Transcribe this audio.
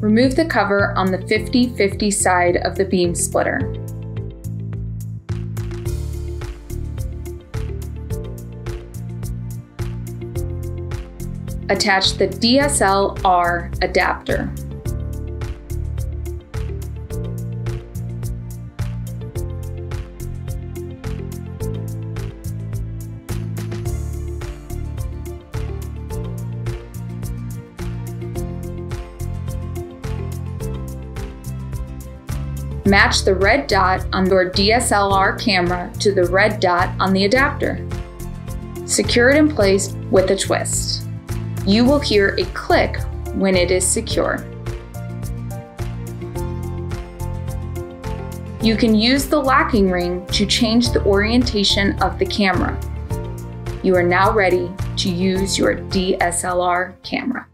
remove the cover on the 50-50 side of the beam splitter. Attach the DSLR adapter. Match the red dot on your DSLR camera to the red dot on the adapter. Secure it in place with a twist. You will hear a click when it is secure. You can use the locking ring to change the orientation of the camera. You are now ready to use your DSLR camera.